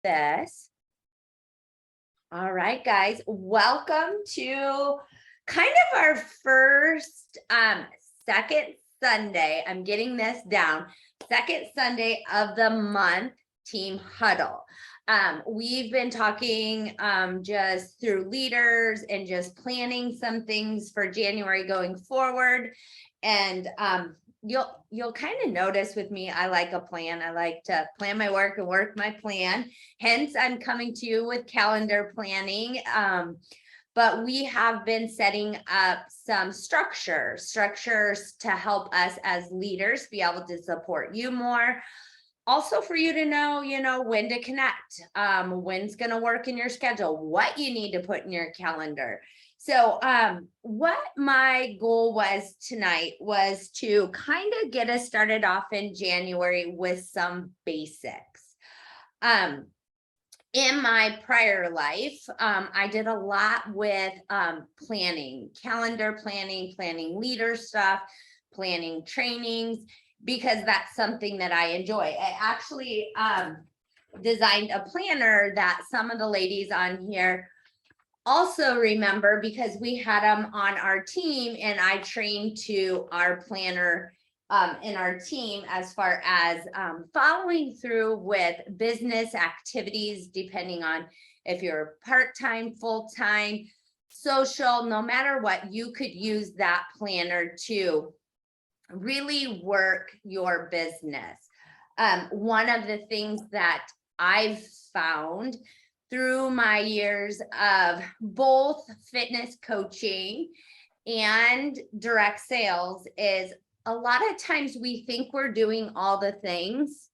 this. All right, guys, welcome to kind of our first second Sunday. I'm getting this down. Second Sunday of the month team huddle. We've been talking just through leaders and just planning some things for January going forward. And you'll kind of notice with me, I like a plan. I like to plan my work and work my plan. Hence, I'm coming to you with calendar planning. But we have been setting up some structures to help us as leaders be able to support you more. Also for you to know, when to connect, when's going to work in your schedule, what you need to put in your calendar. So what my goal was tonight was to kind of get us started off in January with some basics. In my prior life, I did a lot with planning, calendar planning leader stuff, planning trainings, because that's something that I enjoy. I actually designed a planner that some of the ladies on here also remember, because we had them on our team and I trained to our planner in our team as far as following through with business activities, depending on if you're part-time, full-time, social, no matter what, you could use that planner to really work your business. One of the things that I've found through my years of both fitness coaching and direct sales is a lot of times we think we're doing all the things.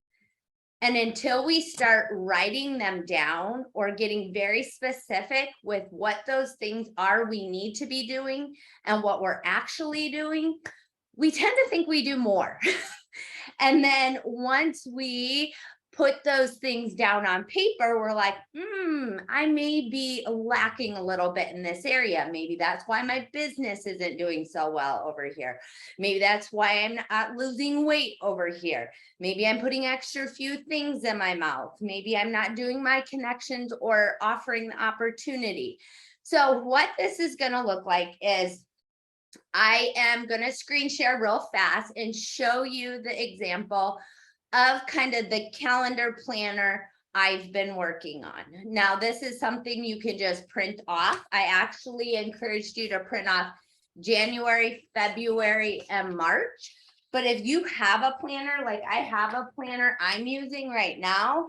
And until we start writing them down or getting very specific with what those things are we need to be doing and what we're actually doing, we tend to think we do more. And then once we put those things down on paper, we're like, I may be lacking a little bit in this area. Maybe that's why my business isn't doing so well over here. Maybe that's why I'm not losing weight over here. Maybe I'm putting extra few things in my mouth. Maybe I'm not doing my connections or offering the opportunity. So what this is going to look like is I am going to screen share real fast and show you the example of kind of the calendar planner I've been working on. Now, this is something you can just print off. I actually encouraged you to print off January, February, and March. But if you have a planner, like I have a planner I'm using right now,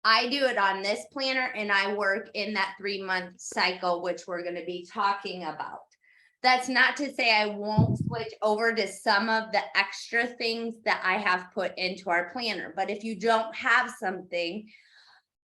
I do it on this planner and I work in that 3-month cycle, which we're going to be talking about. That's not to say I won't switch over to some of the extra things that I have put into our planner. But if you don't have something,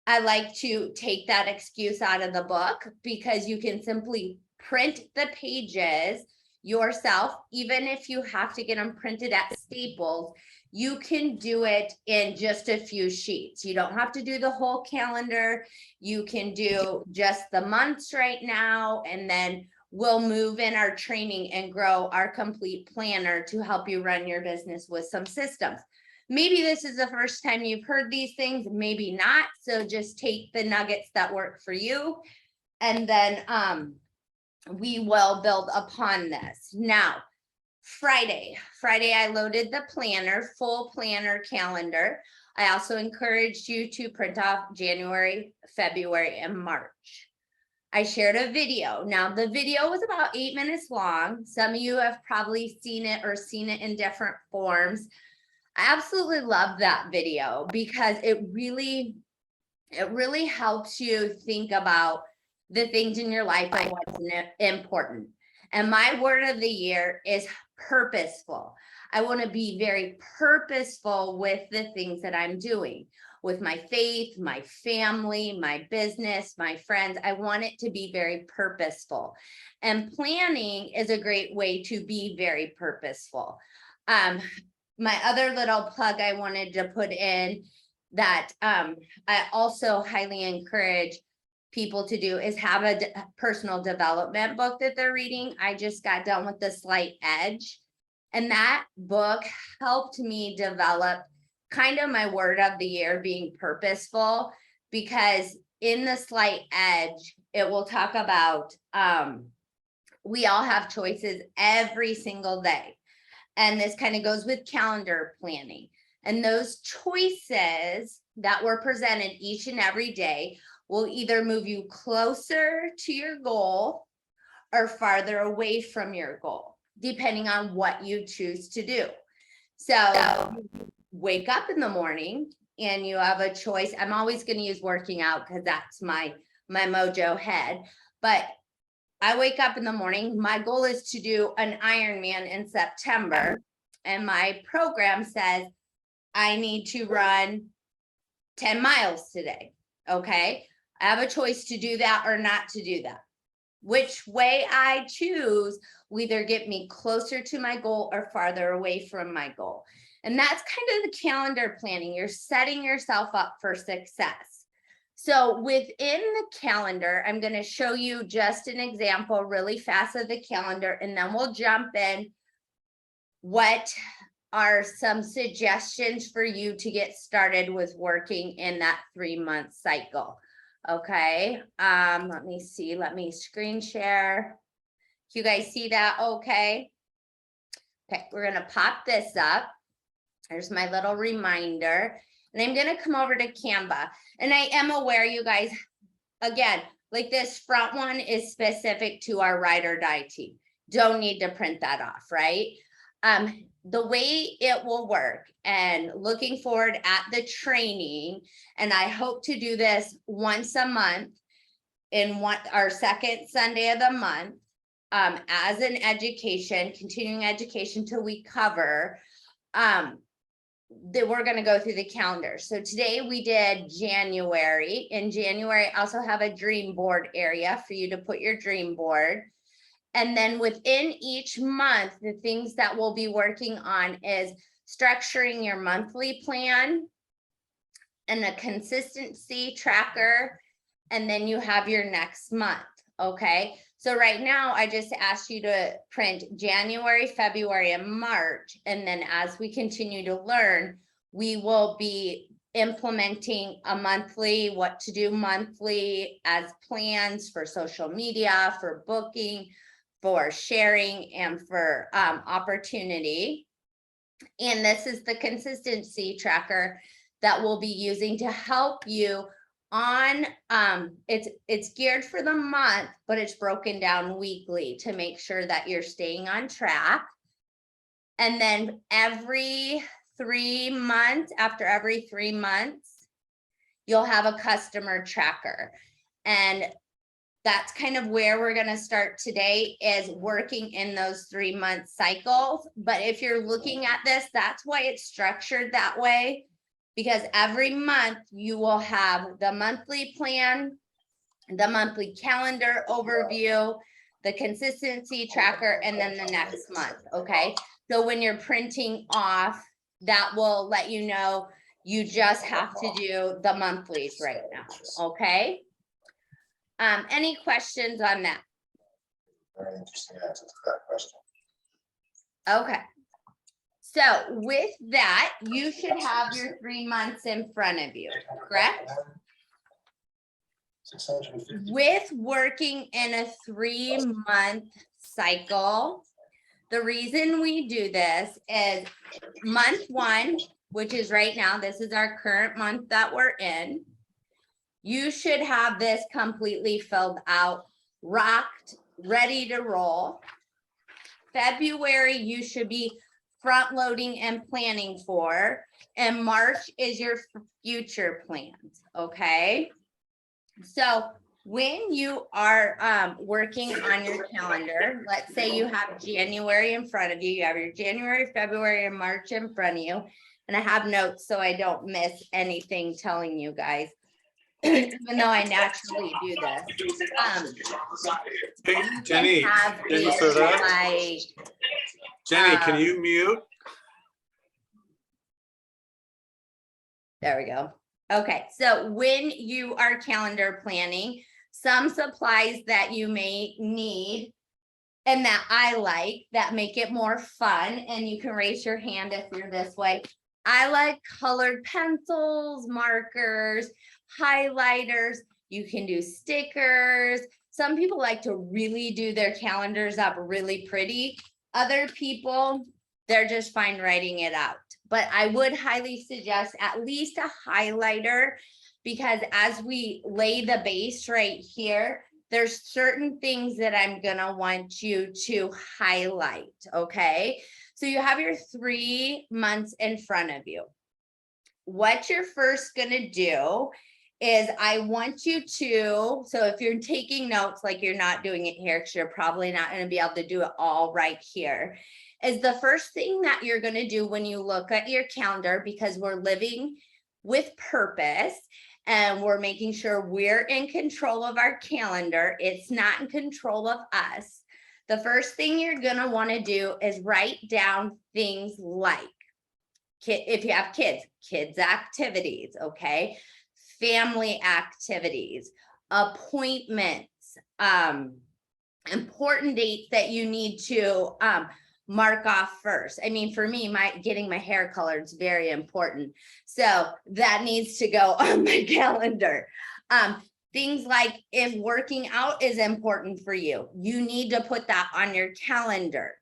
I like to take that excuse out of the book, because you can simply print the pages yourself. Even if you have to get them printed at Staples, you can do it in just a few sheets. You don't have to do the whole calendar. You can do just the months right now, and then we'll move in our training and grow our complete planner to help you run your business with some systems. Maybe this is the first time you've heard these things, maybe not. So just take the nuggets that work for you, and then we will build upon this. Now, Friday, I loaded the planner, full planner calendar. I also encouraged you to print off January, February, and March. I shared a video. Now, the video was about 8 minutes long. Some of you have probably seen it or seen it in different forms. I absolutely love that video because it really helps you think about the things in your life and what's important. And my word of the year is purposeful. I want to be very purposeful with the things that I'm doing. With my faith, my family, my business, my friends. I want it to be very purposeful. And planning is a great way to be very purposeful. My other little plug I wanted to put in that I also highly encourage people to do is have a personal development book that they're reading. I just got done with The Slight Edge, and that book helped me develop kind of my word of the year being purposeful, because in the slight edge, it will talk about, we all have choices every single day. And this kind of goes with calendar planning. And those choices that were presented each and every day will either move you closer to your goal or farther away from your goal, depending on what you choose to do. So wake up in the morning and you have a choice. I'm always going to use working out because that's my mojo head. But I wake up in the morning. My goal is to do an Ironman in September. And my program says I need to run 10 miles today. Okay. I have a choice to do that or not to do that. Which way I choose will either get me closer to my goal or farther away from my goal. And that's kind of the calendar planning. You're setting yourself up for success. So within the calendar, I'm going to show you just an example really fast of the calendar, and then we'll jump in. What are some suggestions for you to get started with working in that 3-month cycle? Okay, let me see, let me screen share. You guys see that? Okay. Okay, we're gonna pop this up. There's my little reminder. And I'm gonna come over to Canva. And I am aware, you guys, again, like this front one is specific to our ride or die team. Don't need to print that off, right? The way it will work, and looking forward at the training, and I hope to do this once a month in our second Sunday of the month, as an education, continuing education till we cover, that we're going to go through the calendar. So today we did January. In January, I also have a dream board area for you to put your dream board. And then within each month, the things that we'll be working on is structuring your monthly plan and a consistency tracker. And then you have your next month. Okay. So right now I just asked you to print January, February, and March. And then as we continue to learn, we will be implementing a monthly, what to do monthly as plans for social media, for booking, for sharing, and for opportunity. And this is the consistency tracker that we'll be using to help you on, it's geared for the month, but it's broken down weekly to make sure that you're staying on track. And then every 3 months, after every 3 months, you'll have a customer tracker. And that's kind of where we're going to start today, is working in those 3-month cycles. But if you're looking at this, that's why it's structured that way, because every month you will have the monthly plan, the monthly calendar overview, the consistency tracker, and then the next month. Okay. So when you're printing off, that will let you know you just have to do the monthlies right now. Okay. Any questions on that? Very interesting answer to that question. Okay. So with that, you should have your 3 months in front of you, correct? 650. With working in a 3-month cycle, the reason we do this is month 1, which is right now, this is our current month that we're in. You should have this completely filled out, rocked, ready to roll. February, you should be front loading and planning for, and March is your future plans. Okay. So when you are working on your calendar, let's say you have January in front of you, you have your January, February, and March in front of you. And I have notes so I don't miss anything telling you guys. Even though I naturally do this. Hey, Jenny, Jenny, Jenny, can you mute? There we go. Okay, so when you are calendar planning, some supplies that you may need and that I like that make it more fun, and you can raise your hand if you're this way. I like colored pencils, markers. highlighters, you can do stickers. Some people like to really do their calendars up really pretty. Other people, they're just fine writing it out. But I would highly suggest at least a highlighter, because as we lay the base right here, there's certain things that I'm gonna want you to highlight, okay? So you have your 3 months in front of you. What you're first gonna do is I want you to, so if you're taking notes, like you're not doing it here, because you're probably not gonna be able to do it all right here, is the first thing that you're gonna do when you look at your calendar, because we're living with purpose and we're making sure we're in control of our calendar, it's not in control of us. The first thing you're gonna wanna do is write down things like, if you have kids activities, okay? Family activities, appointments, important dates that you need to mark off first. I mean, for me, getting my hair colored is very important. So that needs to go on my calendar. Things like if working out is important for you, you need to put that on your calendar.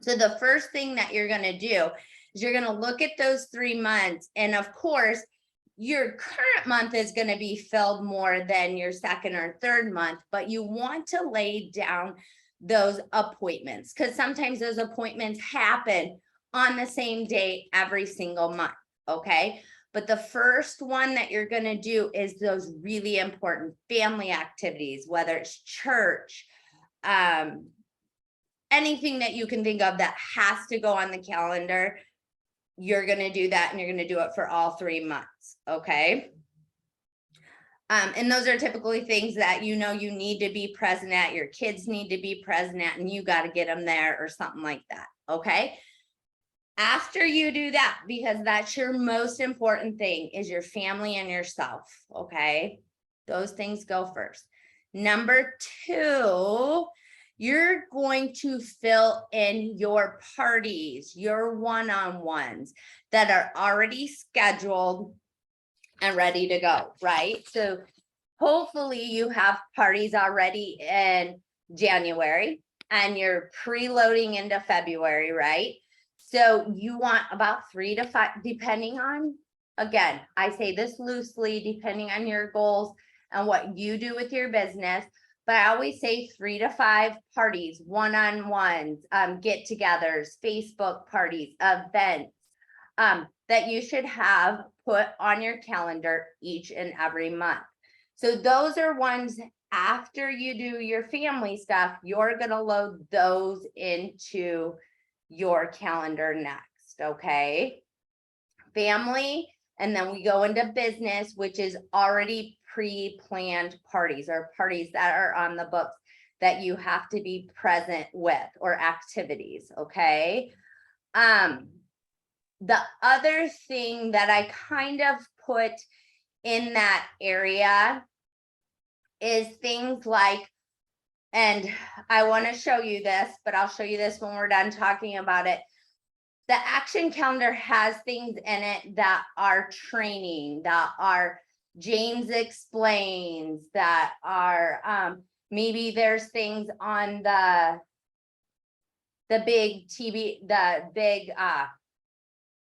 So the first thing that you're gonna do is you're gonna look at those 3 months. And of course, your current month is gonna be filled more than your second or third month, but you want to lay down those appointments, because sometimes those appointments happen on the same day every single month, okay? But the first one that you're gonna do is those really important family activities, whether it's church, anything that you can think of that has to go on the calendar, you're gonna do that, and you're gonna do it for all 3 months, okay? And those are typically things that you need to be present at, your kids need to be present at, and you got to get them there or something like that, okay? After you do that, because that's your most important thing, is your family and yourself, okay? Those things go first. Number 2, you're going to fill in your parties, your one-on-ones that are already scheduled and ready to go, right? So hopefully you have parties already in January and you're preloading into February, right? So you want about 3 to 5, depending on, again, I say this loosely, depending on your goals and what you do with your business. But I always say 3 to 5 parties, one-on-ones, get-togethers, Facebook parties, events, that you should have put on your calendar each and every month. So those are ones after you do your family stuff, you're gonna load those into your calendar next, okay? Family, and then we go into business, which is already pre-planned parties or parties that are on the books that you have to be present with, or activities, okay? The other thing that I kind of put in that area is things like, and I want to show you this, but I'll show you this when we're done talking about it. The action calendar has things in it that are training, that are James explains, that are maybe there's things on the big TV, the big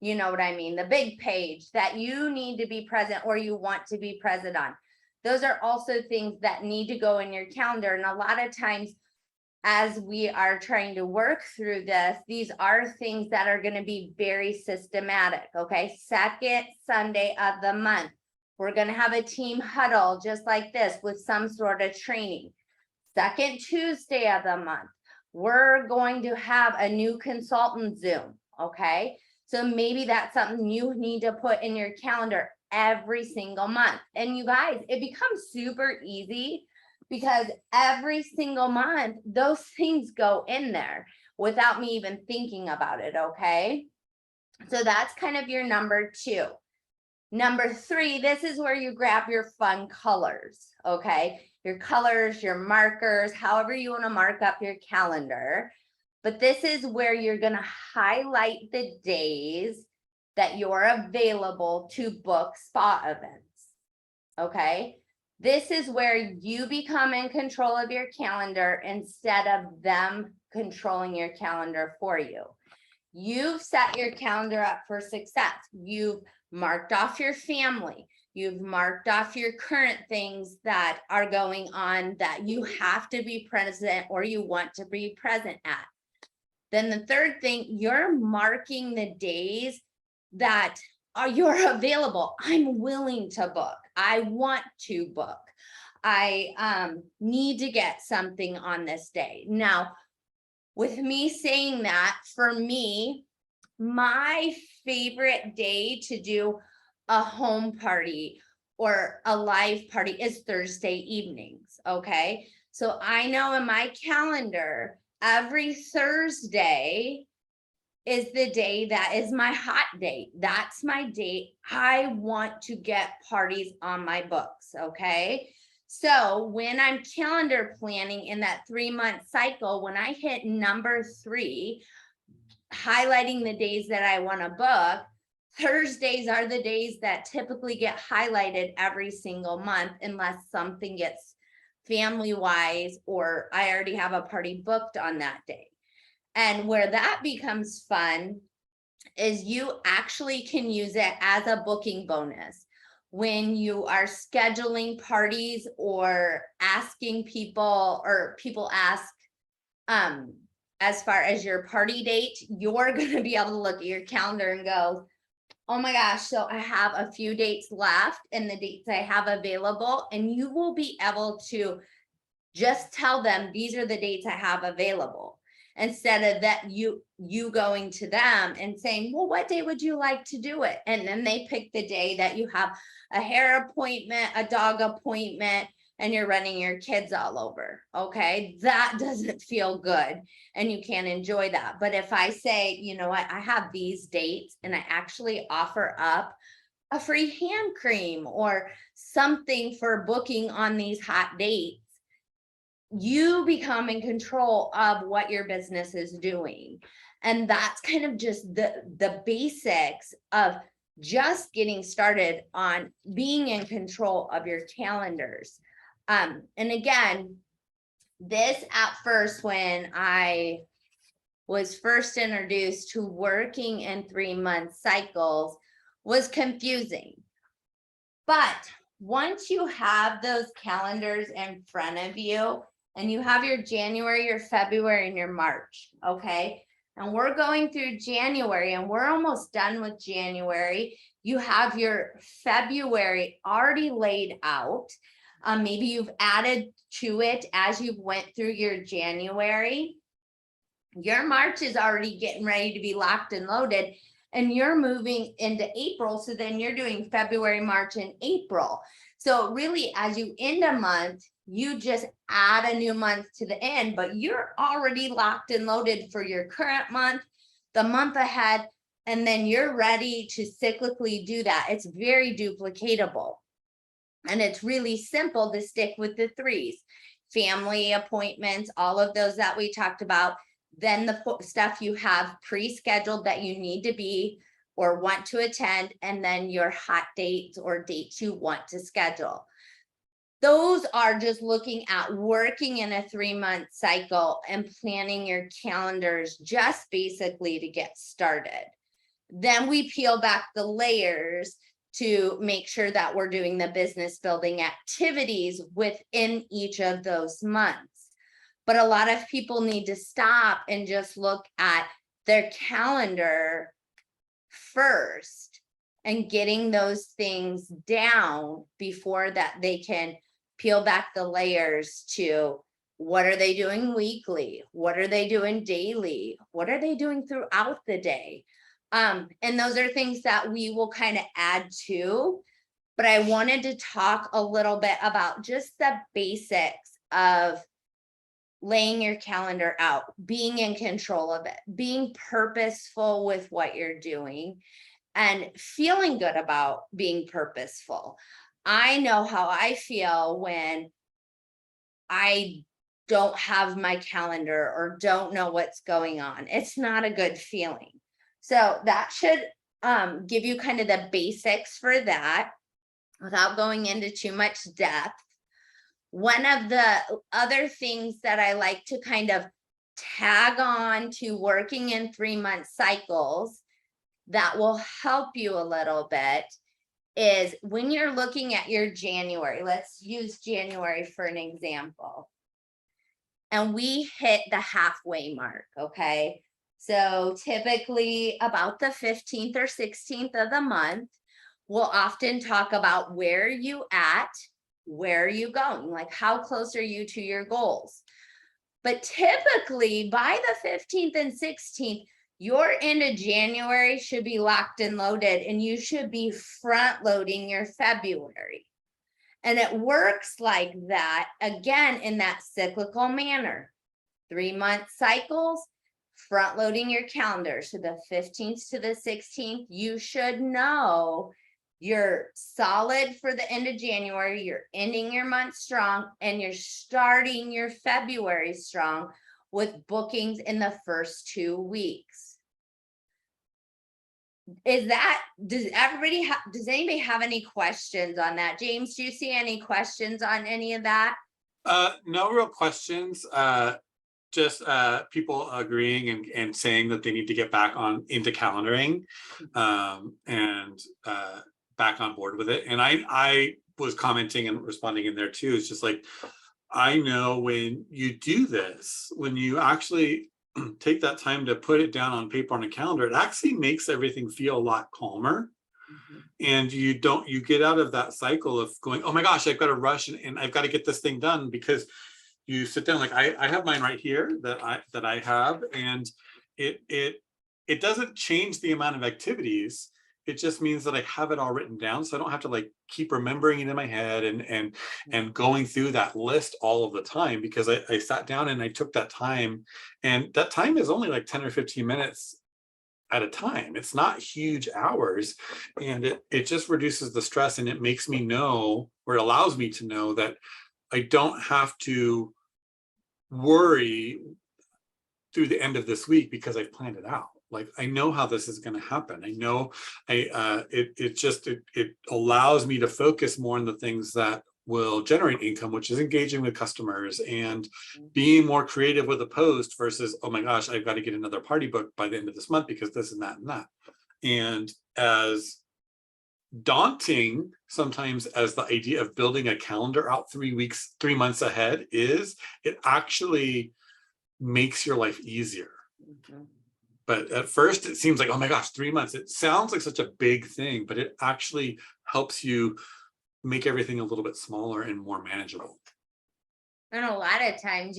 you know what I mean, the big page that you need to be present or you want to be present on. Those are also things that need to go in your calendar. And a lot of times, as we are trying to work through this, these are things that are going to be very systematic, okay? Second Sunday of the month, we're going to have a team huddle just like this with some sort of training. Second Tuesday of the month, we're going to have a new consultant Zoom, okay? So maybe that's something you need to put in your calendar every single month. And you guys, it becomes super easy because every single month, those things go in there without me even thinking about it, okay? So that's kind of your number 2. Number 3, this is where you grab your fun colors, okay? Your colors, your markers, however you want to mark up your calendar. But this is where you're going to highlight the days that you're available to book spa events. okay? This is where you become in control of your calendar instead of them controlling your calendar for you. You've set your calendar up for success. You've marked off your family. You've marked off your current things that are going on that you have to be present or you want to be present at. Then the third thing, you're marking the days that you're available. I'm willing to book. I want to book. I need to get something on this day. Now, with me saying that, for me, my favorite day to do a home party or a live party is Thursday evenings, okay? So I know in my calendar, every Thursday is the day that is my hot date. That's my date. I want to get parties on my books, okay? So when I'm calendar planning in that 3-month cycle, when I hit number 3, highlighting the days that I want to book, Thursdays are the days that typically get highlighted every single month unless something gets family wise or I already have a party booked on that day. And where that becomes fun is you actually can use it as a booking bonus when you are scheduling parties or asking people, or people ask as far as your party date, you're going to be able to look at your calendar and go, oh my gosh, so I have a few dates left and the dates I have available, and you will be able to just tell them these are the dates I have available, instead of that you going to them and saying, well, what day would you like to do it? And then they pick the day that you have a hair appointment, a dog appointment, and you're running your kids all over. Okay, that doesn't feel good and you can't enjoy that. But if I say, you know what, I have these dates and I actually offer up a free hand cream or something for booking on these hot dates, you become in control of what your business is doing. And that's kind of just the basics of just getting started on being in control of your calendars. And again, this at first, when I was first introduced to working in 3-month cycles, was confusing. But once you have those calendars in front of you and you have your January, your February, and your March, okay? And we're going through January and we're almost done with January. You have your February already laid out. Maybe you've added to it as you've went through your January. Your March is already getting ready to be locked and loaded, and you're moving into April. So then you're doing February, March, and April. So really, as you end a month, you just add a new month to the end, but you're already locked and loaded for your current month, the month ahead, and then you're ready to cyclically do that. It's very duplicatable. And it's really simple to stick with the 3s, family appointments, all of those that we talked about. Then the stuff you have pre-scheduled that you need to be or want to attend, and then your hot dates or dates you want to schedule. Those are just looking at working in a 3-month cycle and planning your calendars just basically to get started. Then we peel back the layers to make sure that we're doing the business building activities within each of those months. But a lot of people need to stop and just look at their calendar first and getting those things down before that they can peel back the layers to what are they doing weekly? What are they doing daily? What are they doing throughout the day? And those are things that we will kind of add to, but I wanted to talk a little bit about just the basics of laying your calendar out, being in control of it, being purposeful with what you're doing, and feeling good about being purposeful. I know how I feel when I don't have my calendar or don't know what's going on. It's not a good feeling. So that should give you kind of the basics for that. without going into too much depth, one of the other things that I like to kind of tag on to working in 3-month cycles that will help you a little bit is when you're looking at your January, let's use January for an example. And we hit the halfway mark, okay? So typically about the 15th or 16th of the month, we'll often talk about where you at, where are you going? Like how close are you to your goals? But typically by the 15th and 16th, your end of January should be locked and loaded, and you should be front loading your February. And it works like that, again, in that cyclical manner. 3-month cycles, front loading your calendar. So the 15th to the 16th, you should know you're solid for the end of January, you're ending your month strong, and you're starting your February strong with bookings in the first 2 weeks. Does anybody have any questions on that? James, do you see any questions on any of that? No real questions. Just people agreeing and saying that they need to get back into calendaring, and back on board with it. And I was commenting and responding in there too. It's just like, I know when you do this, when you actually take that time to put it down on paper on a calendar, it actually makes everything feel a lot calmer. And you get out of that cycle of going, oh my gosh, I've got to rush and I've got to get this thing done, because you sit down, like I have mine right here that I have, and it doesn't change the amount of activities. It just means that I have it all written down, so I don't have to like keep remembering it in my head and going through that list all of the time, because I sat down and I took that time, and that time is only like 10 or 15 minutes at a time. It's not huge hours, and it just reduces the stress, and it makes me know, or it allows me to know, that I don't have to worry through the end of this week because I've planned it out. Like, I know how this is going to happen. I know it allows me to focus more on the things that will generate income, which is engaging with customers and being more creative with a post versus, oh my gosh, I've got to get another party booked by the end of this month because this and that and that. And as daunting sometimes as the idea of building a calendar out 3 months ahead is, it actually makes your life easier. But at first it seems like, oh my gosh, 3 months, it sounds like such a big thing, but it actually helps you make everything a little bit smaller and more manageable. And a lot of times,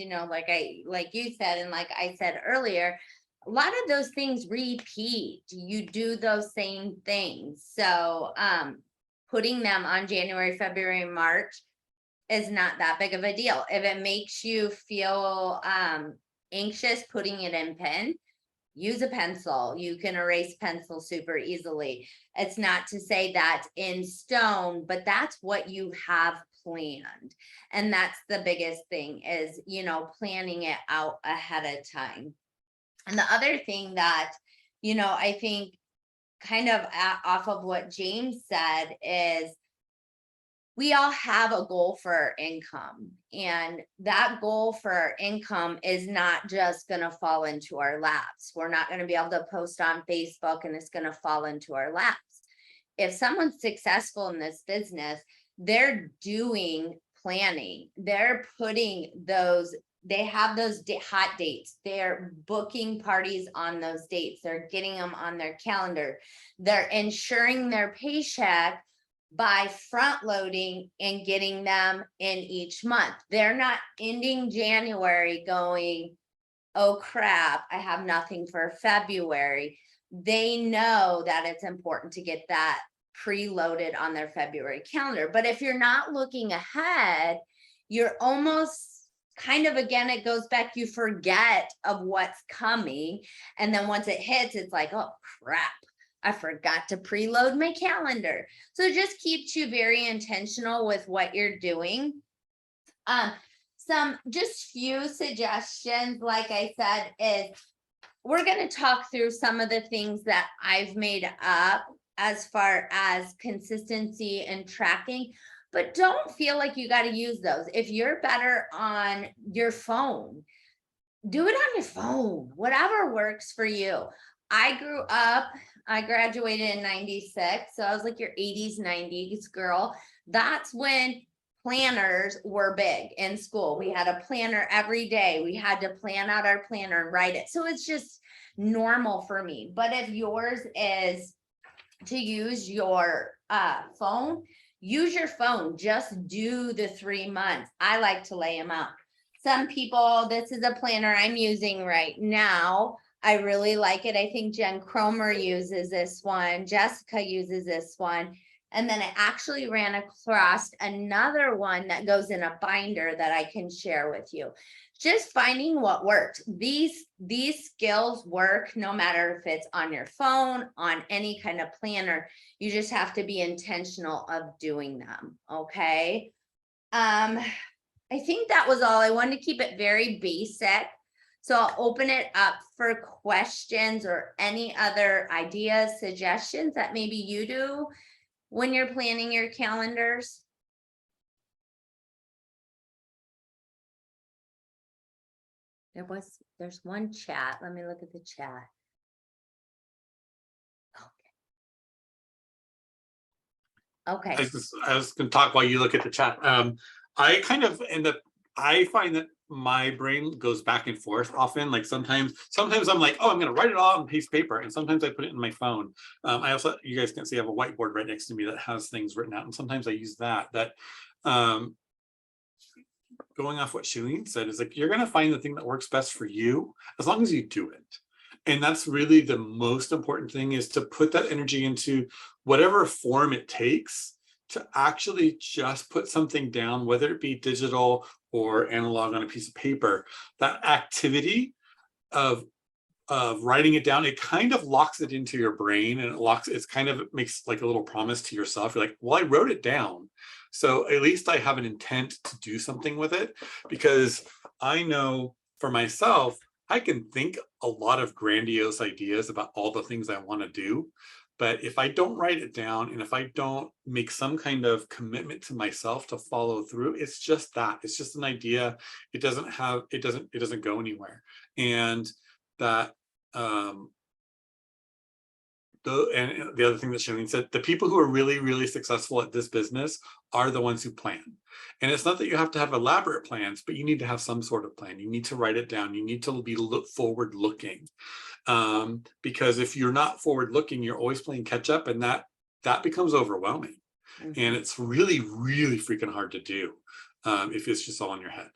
like you said, and like I said earlier, a lot of those things repeat. You do those same things. So putting them on January, February, March is not that big of a deal. If it makes you feel anxious putting it in pen, use a pencil. You can erase pencil super easily. It's not to say that's in stone, but that's what you have planned. And that's the biggest thing is, planning it out ahead of time. And the other thing that, I think kind of off of what James said is, we all have a goal for our income, and that goal for our income is not just going to fall into our laps. We're not going to be able to post on Facebook and it's going to fall into our laps. If someone's successful in this business, they're doing planning. They're putting they have those hot dates. They're booking parties on those dates. They're getting them on their calendar. They're ensuring their paycheck by front loading and getting them in each month. They're not ending January going, oh crap, I have nothing for February. They know that it's important to get that preloaded on their February calendar. But if you're not looking ahead, you're almost kind of, again, it goes back, you forget of what's coming. And then once it hits, it's like, oh crap, I forgot to preload my calendar. So it just keeps you very intentional with what you're doing. Some just few suggestions, like I said, is we're going to talk through some of the things that I've made up as far as consistency and tracking, but don't feel like you got to use those. If you're better on your phone, do it on your phone, whatever works for you. I graduated in 96, so I was like your 80s, 90s girl. That's when planners were big in school. We had a planner every day. We had to plan out our planner and write it. So it's just normal for me. But if yours is to use your phone, use your phone. Just do the 3 months. I like to lay them out. Some people, this is a planner I'm using right now. I really like it. I think Jen Cromer uses this one. Jessica uses this one. And then I actually ran across another one that goes in a binder that I can share with you. Just finding what works. These skills work no matter if it's on your phone, on any kind of planner. You just have to be intentional of doing them. Okay. I think that was all. I wanted to keep it very basic. So I'll open it up for questions or any other ideas, suggestions that maybe you do when you're planning your calendars. There's one chat. Let me look at the chat. Okay. I was gonna talk while you look at the chat. I kind of I find that my brain goes back and forth often. Like sometimes I'm like, oh, I'm gonna write it all on a piece of paper, and sometimes I put it in my phone. I also, you guys can see I have a whiteboard right next to me that has things written out, and sometimes I use that. Going off what Shailene said is like, you're gonna find the thing that works best for you as long as you do it. And that's really the most important thing, is to put that energy into whatever form it takes to actually just put something down, whether it be digital or analog on a piece of paper. That activity of writing it down, it kind of locks it into your brain, and it's kind of makes like a little promise to yourself. You're like, well, I wrote it down, so at least I have an intent to do something with it. Because I know for myself, I can think a lot of grandiose ideas about all the things I want to do, but if I don't write it down, and if I don't make some kind of commitment to myself to follow through, it's just an idea. It doesn't go anywhere. And that and the other thing that Shailene said, the people who are really, really successful at this business are the ones who plan. And it's not that you have to have elaborate plans, but you need to have some sort of plan. You need to write it down. You need to be forward looking. Because if you're not forward looking, you're always playing catch up, and that becomes overwhelming. Mm-hmm. And it's really, really freaking hard to do if it's just all in your head.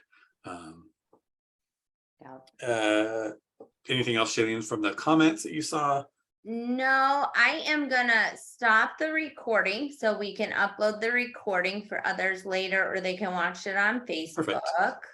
Anything else, Shailene, from the comments that you saw? No, I am gonna stop the recording so we can upload the recording for others later, or they can watch it on Facebook. Perfect.